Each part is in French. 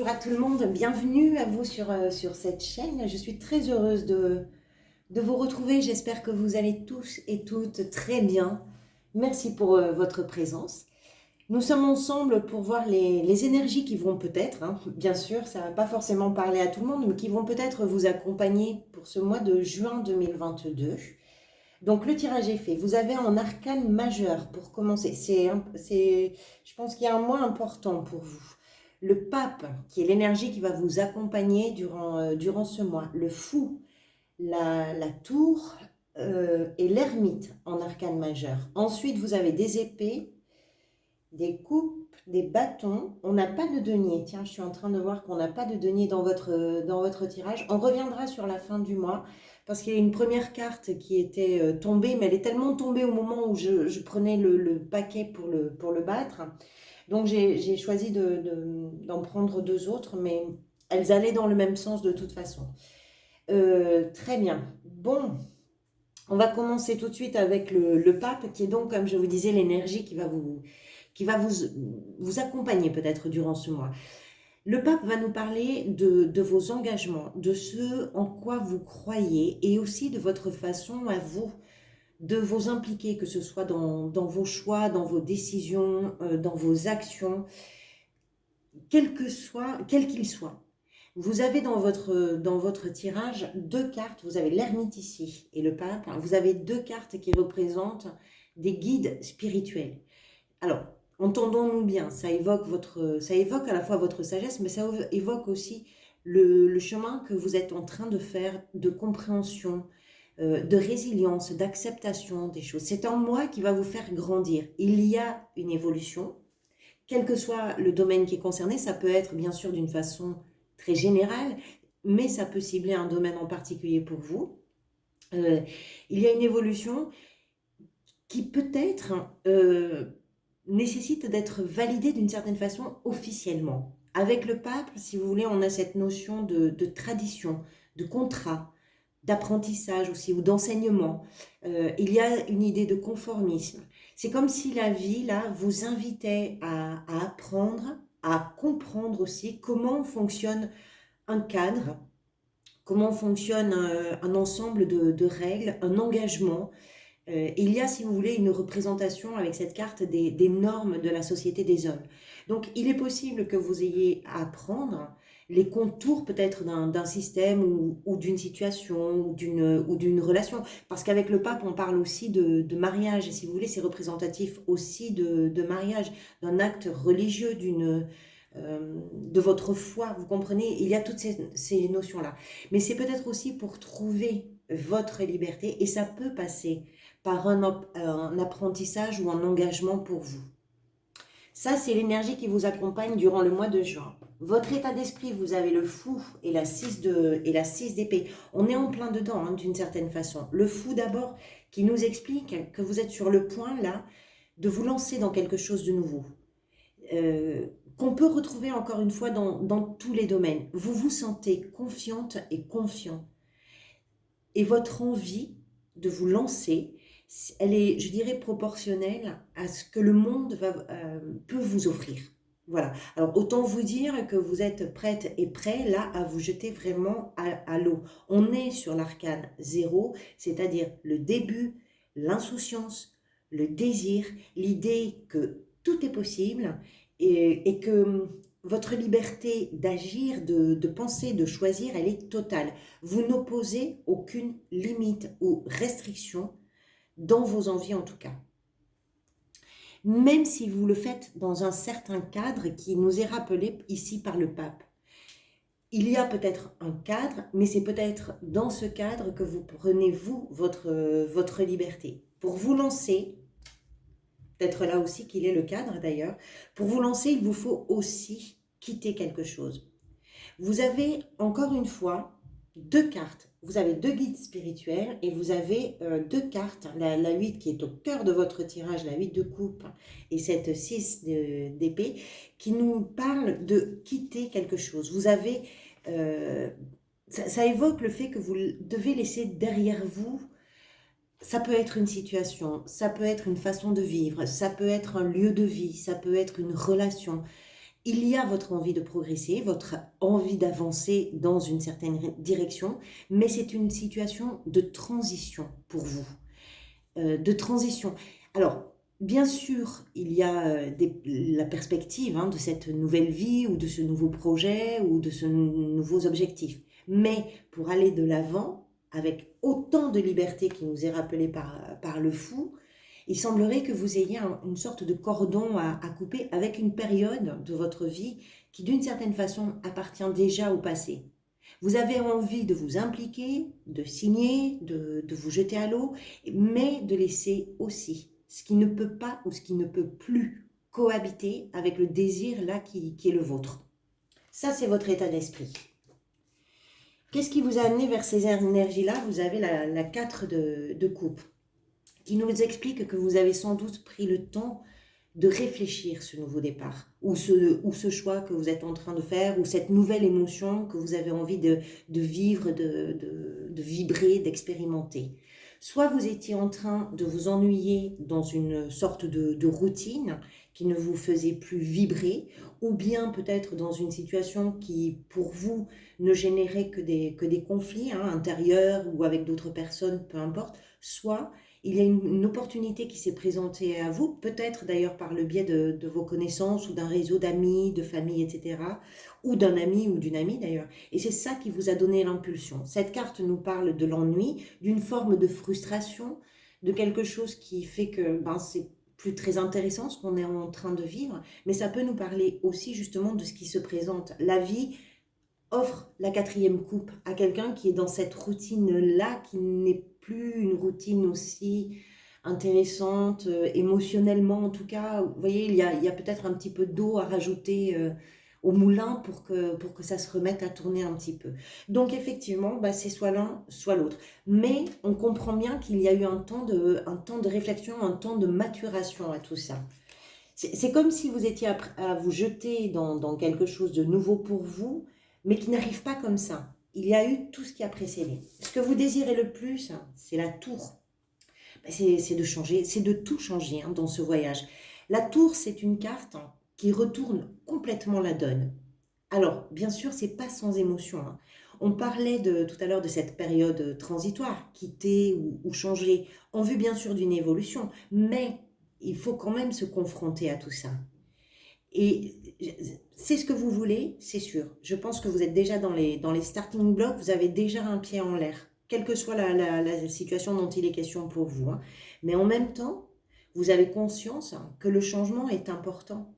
bonjour à tout le monde, bienvenue à vous sur cette chaîne. Je suis très heureuse de vous retrouver, j'espère que vous allez tous et toutes très bien. Merci pour votre présence. Nous sommes ensemble pour voir les énergies qui vont peut-être, bien sûr, ça ne va pas forcément parler à tout le monde, mais qui vont peut-être vous accompagner pour ce mois de juin 2022. Donc le tirage est fait. Vous avez un arcane majeur pour commencer. Je pense qu'il y a un mois important pour vous. Le pape, qui est l'énergie qui va vous accompagner durant ce mois. Le fou, la tour et l'ermite en arcane majeur. Ensuite, vous avez des épées, des coupes, des bâtons. On n'a pas de denier. Tiens, je suis en train de voir qu'on n'a pas de denier dans votre tirage. On reviendra sur la fin du mois parce qu'il y a une première carte qui était tombée, mais elle est tellement tombée au moment où je prenais le paquet pour le battre. Donc j'ai choisi d'en prendre deux autres, mais elles allaient dans le même sens de toute façon. Très bien. Bon, on va commencer tout de suite avec le pape, qui est donc, comme je vous disais, l'énergie qui va vous accompagner peut-être durant ce mois. Le pape va nous parler de vos engagements, de ce en quoi vous croyez et aussi de votre façon à vous de vous impliquer, que ce soit dans vos choix, dans vos décisions, dans vos actions, quel qu'il soit. Vous avez dans votre tirage deux cartes, vous avez l'ermite ici et le pape, vous avez deux cartes qui représentent des guides spirituels. Alors, entendons-nous bien, ça évoque à la fois votre sagesse, mais ça évoque aussi le chemin que vous êtes en train de faire, de compréhension, de résilience, d'acceptation des choses. C'est un moi qui va vous faire grandir. Il y a une évolution, quel que soit le domaine qui est concerné. Ça peut être bien sûr d'une façon très générale, mais ça peut cibler un domaine en particulier pour vous. Il y a une évolution qui peut-être nécessite d'être validée d'une certaine façon officiellement. Avec le pape, si vous voulez, on a cette notion de tradition, de contrat, d'apprentissage aussi ou d'enseignement. Il y a une idée de conformisme. C'est comme si la vie, là, vous invitait à apprendre, à comprendre aussi comment fonctionne un cadre, comment fonctionne un ensemble de règles, un engagement. Il y a, si vous voulez, une représentation avec cette carte des normes de la société des hommes. Donc, il est possible que vous ayez à apprendre les contours peut-être d'un système ou d'une situation ou d'une relation. Parce qu'avec le pape, on parle aussi de mariage. Et si vous voulez, c'est représentatif aussi de mariage, d'un acte religieux, de votre foi. Vous comprenez, il y a toutes ces notions-là. Mais c'est peut-être aussi pour trouver votre liberté et ça peut passer par un apprentissage ou un engagement pour vous. Ça, c'est l'énergie qui vous accompagne durant le mois de juin. Votre état d'esprit, vous avez le fou et la 6 d'épée. On est en plein dedans, d'une certaine façon. Le fou d'abord, qui nous explique que vous êtes sur le point, là, de vous lancer dans quelque chose de nouveau. Qu'on peut retrouver encore une fois dans tous les domaines. Vous vous sentez confiante et confiant. Et votre envie de vous lancer, elle est, je dirais, proportionnelle à ce que le monde peut vous offrir. Voilà. Alors, autant vous dire que vous êtes prête et prêt, là, à vous jeter vraiment à l'eau. On est sur l'arcane 0, c'est-à-dire le début, l'insouciance, le désir, l'idée que tout est possible et que votre liberté d'agir, de penser, de choisir, elle est totale. Vous n'opposez aucune limite ou restriction dans vos envies en tout cas. Même si vous le faites dans un certain cadre qui nous est rappelé ici par le pape. Il y a peut-être un cadre, mais c'est peut-être dans ce cadre que vous prenez, vous, votre liberté. Pour vous lancer, peut-être là aussi qu'il est le cadre d'ailleurs, pour vous lancer, il vous faut aussi quitter quelque chose. Vous avez, encore une fois, deux cartes. Vous avez deux guides spirituels et vous avez deux cartes, la 8 qui est au cœur de votre tirage, la 8 de coupe et cette 6 d'épée, qui nous parle de quitter quelque chose. Vous avez, ça évoque le fait que vous devez laisser derrière vous. Ça peut être une situation, ça peut être une façon de vivre, ça peut être un lieu de vie, ça peut être une relation. Il y a votre envie de progresser, votre envie d'avancer dans une certaine direction, mais c'est une situation de transition pour vous, de transition. Alors, bien sûr, il y a la perspective de cette nouvelle vie ou de ce nouveau projet ou de ce nouveaux objectifs. Mais pour aller de l'avant, avec autant de liberté qui nous est rappelée par le fou, il semblerait que vous ayez une sorte de cordon à couper avec une période de votre vie qui, d'une certaine façon, appartient déjà au passé. Vous avez envie de vous impliquer, de signer, de vous jeter à l'eau, mais de laisser aussi ce qui ne peut pas ou ce qui ne peut plus cohabiter avec le désir là qui est le vôtre. Ça, c'est votre état d'esprit. Qu'est-ce qui vous a amené vers ces énergies-là? Vous avez la 4 de coupe qui nous explique que vous avez sans doute pris le temps de réfléchir ce nouveau départ, ou ce choix que vous êtes en train de faire, ou cette nouvelle émotion que vous avez envie de vivre, de vibrer, d'expérimenter. Soit vous étiez en train de vous ennuyer dans une sorte de routine qui ne vous faisait plus vibrer, ou bien peut-être dans une situation qui, pour vous, ne générait que des conflits intérieurs ou avec d'autres personnes, peu importe, soit il y a une opportunité qui s'est présentée à vous, peut-être d'ailleurs par le biais de vos connaissances ou d'un réseau d'amis, de famille, etc. Ou d'un ami ou d'une amie d'ailleurs. Et c'est ça qui vous a donné l'impulsion. Cette carte nous parle de l'ennui, d'une forme de frustration, de quelque chose qui fait que c'est plus très intéressant ce qu'on est en train de vivre, mais ça peut nous parler aussi justement de ce qui se présente. La vie offre la 4e coupe à quelqu'un qui est dans cette routine-là, qui n'est plus une routine aussi intéressante, émotionnellement en tout cas. Vous voyez, il y a peut-être un petit peu d'eau à rajouter au moulin pour que ça se remette à tourner un petit peu. Donc effectivement, c'est soit l'un, soit l'autre. Mais on comprend bien qu'il y a eu un temps de réflexion, un temps de maturation à tout ça. C'est comme si vous étiez à vous jeter dans quelque chose de nouveau pour vous, mais qui n'arrive pas comme ça. Il y a eu tout ce qui a précédé. Ce que vous désirez le plus, c'est la tour. C'est de changer, c'est de tout changer dans ce voyage. La tour, c'est une carte qui retourne complètement la donne. Alors, bien sûr, c'est pas sans émotion. On parlait tout à l'heure de cette période transitoire, quitter ou changer, en vue bien sûr d'une évolution, mais il faut quand même se confronter à tout ça. Et c'est ce que vous voulez, c'est sûr. Je pense que vous êtes déjà dans les starting blocks, vous avez déjà un pied en l'air, quelle que soit la situation dont il est question pour vous. Mais en même temps, vous avez conscience que le changement est important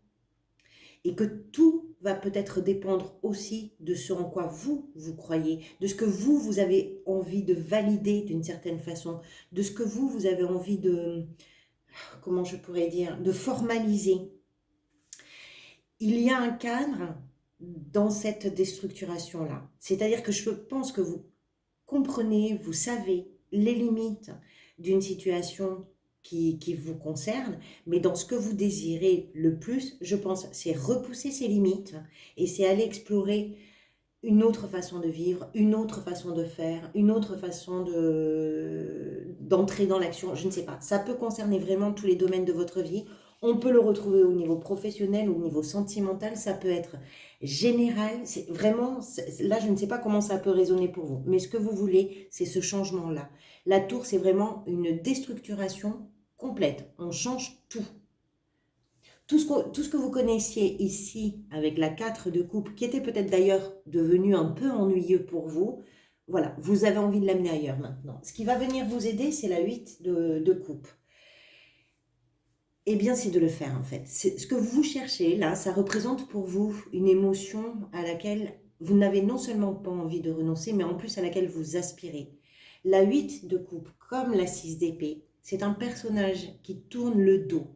et que tout va peut-être dépendre aussi de ce en quoi vous croyez, de ce que vous avez envie de valider d'une certaine façon, de ce que vous avez envie comment je pourrais dire, de formaliser. Il y a un cadre dans cette déstructuration-là. C'est-à-dire que je pense que vous comprenez, vous savez les limites d'une situation qui vous concerne, mais dans ce que vous désirez le plus, je pense, c'est repousser ces limites et c'est aller explorer une autre façon de vivre, une autre façon de faire, une autre façon d'entrer dans l'action, je ne sais pas. Ça peut concerner vraiment tous les domaines de votre vie. On peut le retrouver au niveau professionnel, au niveau sentimental, ça peut être général. C'est vraiment, là, je ne sais pas comment ça peut résonner pour vous, mais ce que vous voulez, c'est ce changement-là. La tour, c'est vraiment une déstructuration complète. On change tout. Tout ce que vous connaissiez ici avec la 4 de coupe, qui était peut-être d'ailleurs devenu un peu ennuyeux pour vous, voilà, vous avez envie de l'amener ailleurs maintenant. Ce qui va venir vous aider, c'est la 8 de coupe. Eh bien, c'est de le faire en fait. Ce que vous cherchez là, ça représente pour vous une émotion à laquelle vous n'avez non seulement pas envie de renoncer, mais en plus à laquelle vous aspirez. La 8 de coupe, comme la 6 d'épée, c'est un personnage qui tourne le dos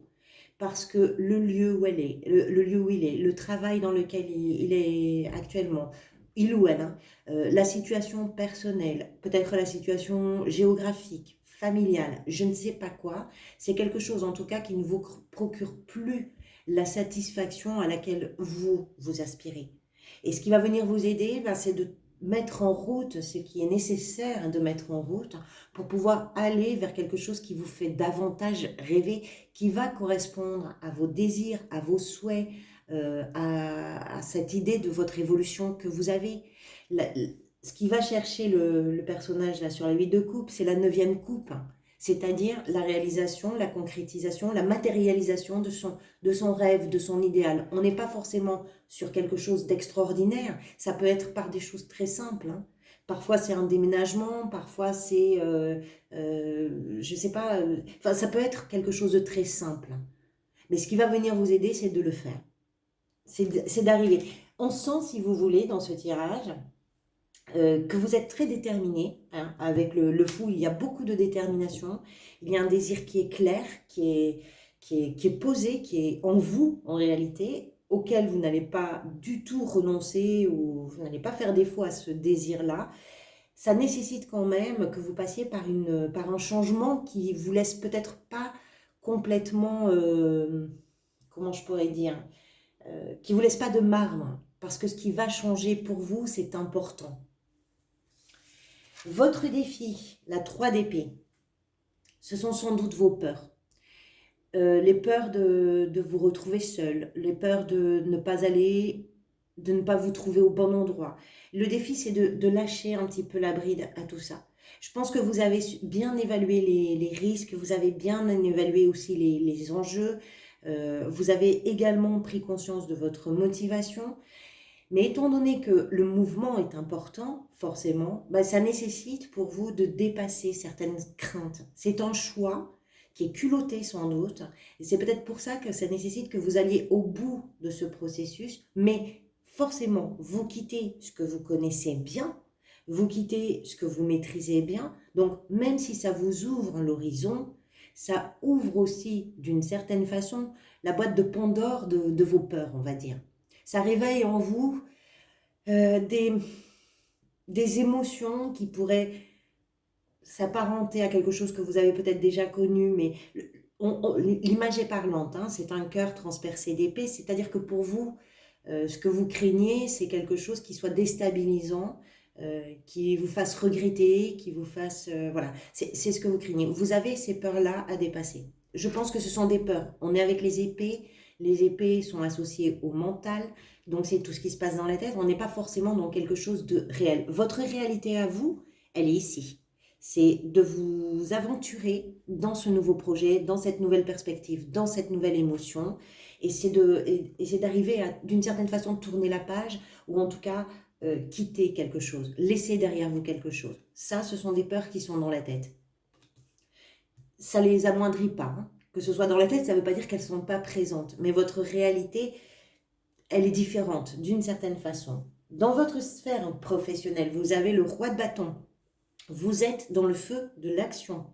parce que le lieu où elle est, le lieu où il est, le travail dans lequel il est actuellement, il ou elle, la situation personnelle, peut-être la situation géographique, familiale, je ne sais pas quoi, c'est quelque chose en tout cas qui ne vous procure plus la satisfaction à laquelle vous aspirez. Et ce qui va venir vous aider, c'est de mettre en route ce qui est nécessaire de mettre en route pour pouvoir aller vers quelque chose qui vous fait davantage rêver, qui va correspondre à vos désirs, à vos souhaits, à cette idée de votre évolution que vous avez. Ce qui va chercher le personnage là sur la 8 de coupe, c'est la 9e coupe, hein. C'est-à-dire la réalisation, la concrétisation, la matérialisation de son rêve, de son idéal. On n'est pas forcément sur quelque chose d'extraordinaire, ça peut être par des choses très simples, hein. Parfois c'est un déménagement, parfois c'est, je sais pas, enfin ça peut être quelque chose de très simple. Mais ce qui va venir vous aider, c'est de le faire. C'est d'arriver. On sent, si vous voulez, dans ce tirage, que vous êtes très déterminé, hein. Avec le fou, il y a beaucoup de détermination. Il y a un désir qui est clair, qui est posé, qui est en vous, en réalité, auquel vous n'allez pas du tout renoncer ou vous n'allez pas faire défaut à ce désir-là. Ça nécessite quand même que vous passiez par un changement qui vous laisse peut-être pas complètement, comment je pourrais dire, qui vous laisse pas de marbre, parce que ce qui va changer pour vous, c'est important. Votre défi, la 3 d'épée, ce sont sans doute vos peurs. Les peurs de vous retrouver seul, les peurs de ne pas aller, de ne pas vous trouver au bon endroit. Le défi, c'est de lâcher un petit peu la bride à tout ça. Je pense que vous avez bien évalué les risques, vous avez bien évalué aussi les enjeux, vous avez également pris conscience de votre motivation. Mais étant donné que le mouvement est important, forcément, bah, ça nécessite pour vous de dépasser certaines craintes. C'est un choix qui est culotté sans doute, et c'est peut-être pour ça que ça nécessite que vous alliez au bout de ce processus, mais forcément, vous quittez ce que vous connaissez bien, vous quittez ce que vous maîtrisez bien, donc même si ça vous ouvre l'horizon, ça ouvre aussi d'une certaine façon la boîte de Pandore de vos peurs, on va dire. Ça réveille en vous euh, des, des émotions qui pourraient s'apparenter à quelque chose que vous avez peut-être déjà connu, mais l'image est parlante, hein, c'est un cœur transpercé d'épée, c'est-à-dire que pour vous, ce que vous craignez, c'est quelque chose qui soit déstabilisant, qui vous fasse regretter, qui vous fasse... voilà, c'est ce que vous craignez. Vous avez ces peurs-là à dépasser. Je pense que ce sont des peurs. On est avec les épées sont associées au mental, donc c'est tout ce qui se passe dans la tête. On n'est pas forcément dans quelque chose de réel. Votre réalité à vous, elle est ici. C'est de vous aventurer dans ce nouveau projet, dans cette nouvelle perspective, dans cette nouvelle émotion. Et c'est d'arriver à, d'une certaine façon, tourner la page, ou en tout cas, quitter quelque chose, laisser derrière vous quelque chose. Ça, ce sont des peurs qui sont dans la tête. Ça les amoindrit pas, hein. Que ce soit dans la tête, ça ne veut pas dire qu'elles ne sont pas présentes. Mais votre réalité, elle est différente, d'une certaine façon. Dans votre sphère professionnelle, vous avez le roi de bâton. Vous êtes dans le feu de l'action.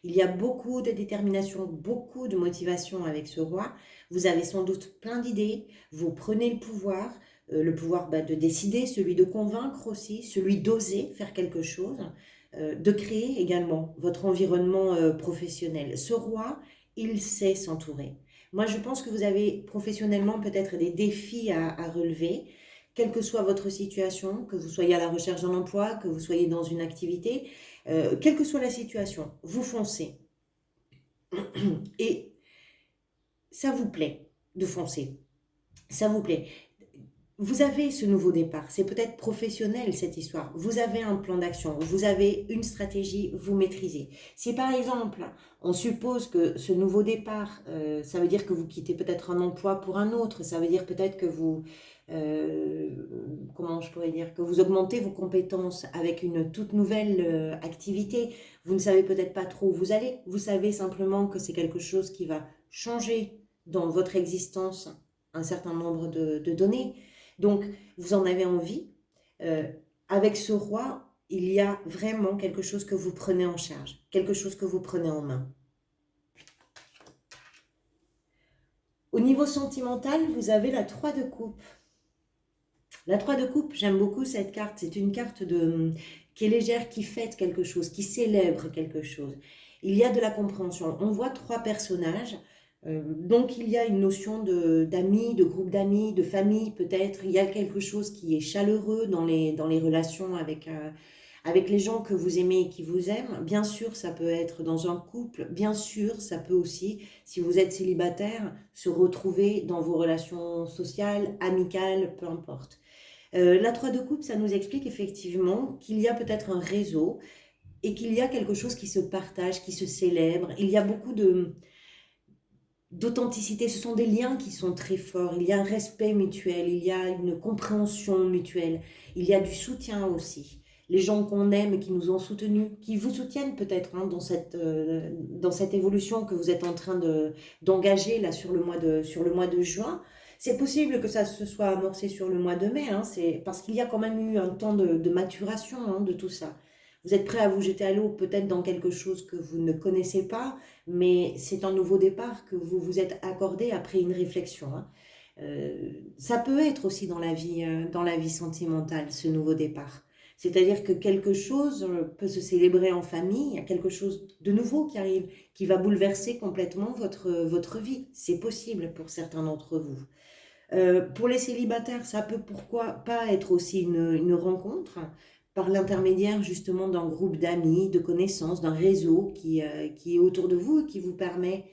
Il y a beaucoup de détermination, beaucoup de motivation avec ce roi. Vous avez sans doute plein d'idées. Vous prenez le pouvoir de décider, celui de convaincre aussi, celui d'oser faire quelque chose, de créer également votre environnement professionnel. Ce roi, il sait s'entourer. Moi, je pense que vous avez professionnellement peut-être des défis à relever, quelle que soit votre situation, que vous soyez à la recherche d'un emploi, que vous soyez dans une activité, quelle que soit la situation, vous foncez. Et ça vous plaît de foncer. Ça vous plaît. Vous avez ce nouveau départ, c'est peut-être professionnel cette histoire. Vous avez un plan d'action, vous avez une stratégie, vous maîtrisez. Si par exemple, on suppose que ce nouveau départ, ça veut dire que vous quittez peut-être un emploi pour un autre, ça veut dire peut-être que vous, comment je pourrais dire, que vous augmentez vos compétences avec une toute nouvelle activité. Vous ne savez peut-être pas trop où vous allez, vous savez simplement que c'est quelque chose qui va changer dans votre existence un certain nombre de données. Donc, vous en avez envie. Avec ce roi, il y a vraiment quelque chose que vous prenez en charge, quelque chose que vous prenez en main. Au niveau sentimental, vous avez la 3 de coupe. La 3 de coupe, j'aime beaucoup cette carte. C'est une carte qui est légère, qui fête quelque chose, qui célèbre quelque chose. Il y a de la compréhension. On voit 3 personnages. Donc il y a une notion d'amis, de groupe d'amis, de famille peut-être. Il y a quelque chose qui est chaleureux dans les relations avec les gens que vous aimez et qui vous aiment. Bien sûr, ça peut être dans un couple. Bien sûr, ça peut aussi, si vous êtes célibataire, se retrouver dans vos relations sociales, amicales, peu importe. La 3 de coupe, ça nous explique effectivement qu'il y a peut-être un réseau et qu'il y a quelque chose qui se partage, qui se célèbre. Il y a beaucoup d'authenticité, ce sont des liens qui sont très forts, il y a un respect mutuel, il y a une compréhension mutuelle, il y a du soutien aussi. Les gens qu'on aime et qui nous ont soutenus, qui vous soutiennent peut-être hein, dans cette évolution que vous êtes en train d'engager là sur le mois de juin. C'est possible que ça se soit amorcé sur le mois de mai, hein, c'est parce qu'il y a quand même eu un temps de maturation hein, de tout ça. Vous êtes prêt à vous jeter à l'eau peut-être dans quelque chose que vous ne connaissez pas, mais c'est un nouveau départ que vous vous êtes accordé après une réflexion. Hein. Ça peut être aussi dans la vie sentimentale, ce nouveau départ. C'est-à-dire que quelque chose peut se célébrer en famille, il y a quelque chose de nouveau qui arrive, qui va bouleverser complètement votre vie. C'est possible pour certains d'entre vous. Pour les célibataires, ça peut pourquoi pas être aussi une rencontre par l'intermédiaire justement d'un groupe d'amis, de connaissances, d'un réseau qui est autour de vous et qui vous permet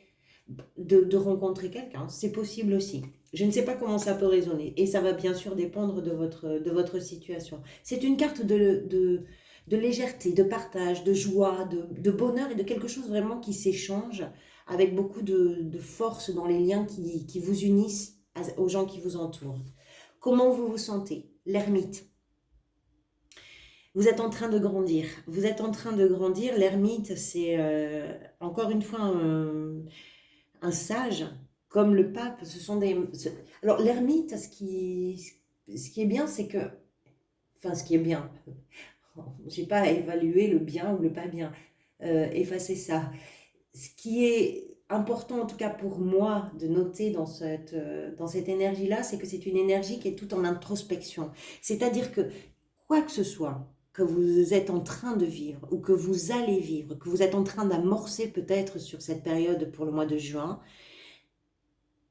de rencontrer quelqu'un. C'est possible aussi. Je ne sais pas comment ça peut résonner et ça va bien sûr dépendre de votre situation. C'est une carte de légèreté, de partage, de joie, de bonheur et de quelque chose vraiment qui s'échange avec beaucoup de force dans les liens qui vous unissent aux gens qui vous entourent. Comment vous vous sentez? L'ermite. Vous êtes en train de grandir. Vous êtes en train de grandir. L'ermite, c'est encore une fois un sage, comme le pape. Ce sont des. Alors l'ermite, ce qui est bien, c'est que, enfin, ce qui est bien. J'ai pas à évaluer le bien ou le pas bien. Effacez ça. Ce qui est important, en tout cas pour moi, de noter dans cette énergie-là, c'est que c'est une énergie qui est toute en introspection. C'est-à-dire que quoi que ce soit que vous êtes en train de vivre ou que vous allez vivre, que vous êtes en train d'amorcer peut-être sur cette période pour le mois de juin,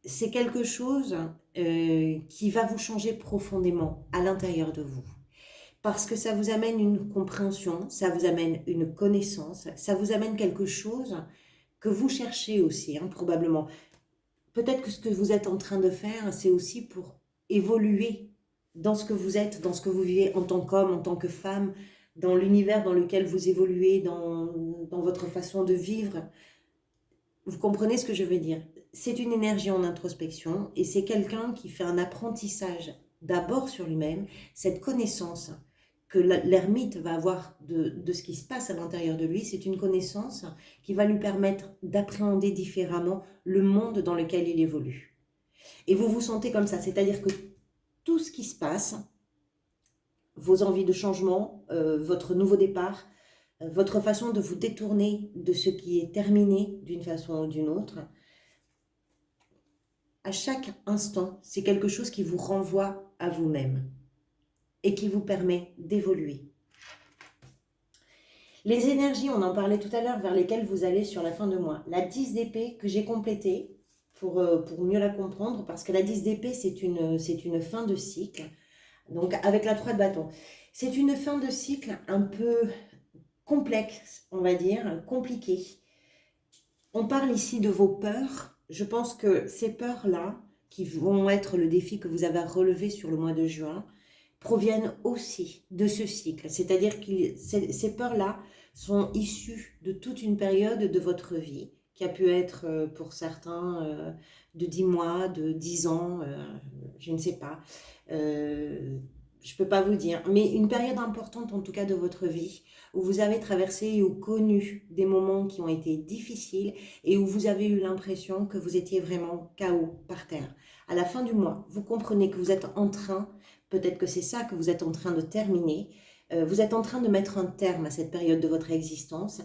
c'est quelque chose qui va vous changer profondément à l'intérieur de vous. Parce que ça vous amène une compréhension, ça vous amène une connaissance, ça vous amène quelque chose que vous cherchez aussi, hein, probablement. Peut-être que ce que vous êtes en train de faire, c'est aussi pour évoluer dans ce que vous êtes, dans ce que vous vivez en tant qu'homme, en tant que femme, dans l'univers dans lequel vous évoluez, dans votre façon de vivre. Vous comprenez ce que je veux dire? C'est une énergie en introspection et c'est quelqu'un qui fait un apprentissage d'abord sur lui-même, cette connaissance que l'ermite va avoir de ce qui se passe à l'intérieur de lui, c'est une connaissance qui va lui permettre d'appréhender différemment le monde dans lequel il évolue. Et vous vous sentez comme ça, c'est-à-dire que tout ce qui se passe, vos envies de changement, votre nouveau départ, votre façon de vous détourner de ce qui est terminé d'une façon ou d'une autre, à chaque instant, c'est quelque chose qui vous renvoie à vous-même et qui vous permet d'évoluer. Les énergies, on en parlait tout à l'heure, vers lesquelles vous allez sur la fin de mois. La 10 d'épée que j'ai complétée pour mieux la comprendre, parce que la 10 d'épée, c'est une fin de cycle. Donc avec la 3 de bâton. C'est une fin de cycle un peu complexe, on va dire, compliquée. On parle ici de vos peurs. Je pense que ces peurs-là, qui vont être le défi que vous avez relevé sur le mois de juin, proviennent aussi de ce cycle. C'est-à-dire que ces peurs-là sont issues de toute une période de votre vie, qui a pu être pour certains de 10 mois, de 10 ans, je ne sais pas. Je ne peux pas vous dire, mais une période importante en tout cas de votre vie, où vous avez traversé ou connu des moments qui ont été difficiles et où vous avez eu l'impression que vous étiez vraiment KO par terre. À la fin du mois, vous comprenez que vous êtes en train, peut-être que c'est ça que vous êtes en train de terminer, vous êtes en train de mettre un terme à cette période de votre existence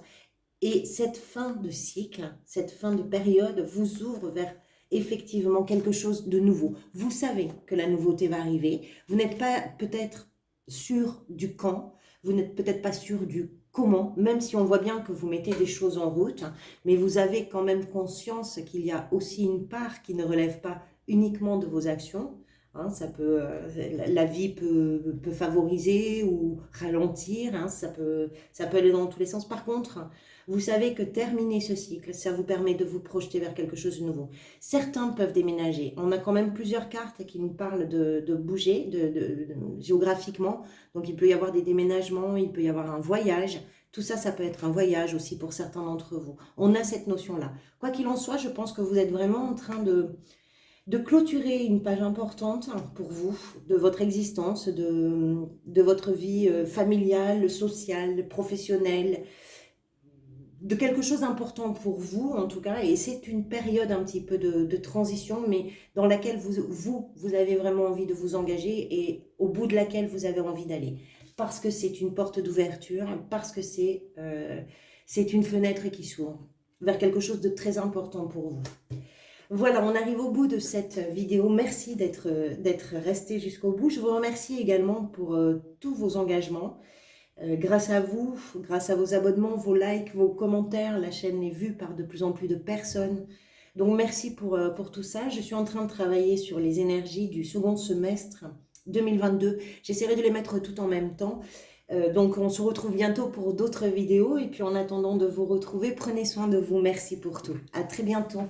et cette fin de cycle, cette fin de période vous ouvre vers effectivement quelque chose de nouveau. Vous savez que la nouveauté va arriver, vous n'êtes pas peut-être sûr du quand, vous n'êtes peut-être pas sûr du comment, même si on voit bien que vous mettez des choses en route, mais vous avez quand même conscience qu'il y a aussi une part qui ne relève pas uniquement de vos actions, hein, la vie peut favoriser ou ralentir, hein, ça peut aller dans tous les sens. Par contre, vous savez que terminer ce cycle, ça vous permet de vous projeter vers quelque chose de nouveau. Certains peuvent déménager. On a quand même plusieurs cartes qui nous parlent de bouger géographiquement. Donc il peut y avoir des déménagements, il peut y avoir un voyage. Tout ça, ça peut être un voyage aussi pour certains d'entre vous. On a cette notion-là. Quoi qu'il en soit, je pense que vous êtes vraiment en train de clôturer une page importante pour vous, de votre existence, de votre vie familiale, sociale, professionnelle, de quelque chose d'important pour vous en tout cas, et c'est une période un petit peu de transition, mais dans laquelle vous avez vraiment envie de vous engager et au bout de laquelle vous avez envie d'aller. Parce que c'est une porte d'ouverture, parce que c'est une fenêtre qui s'ouvre vers quelque chose de très important pour vous. Voilà, on arrive au bout de cette vidéo. Merci d'être resté jusqu'au bout. Je vous remercie également pour tous vos engagements. Grâce à vous, grâce à vos abonnements, vos likes, vos commentaires, la chaîne est vue par de plus en plus de personnes. Donc merci pour tout ça. Je suis en train de travailler sur les énergies du second semestre 2022. J'essaierai de les mettre tout en même temps. Donc on se retrouve bientôt pour d'autres vidéos. Et puis en attendant de vous retrouver, prenez soin de vous. Merci pour tout. À très bientôt.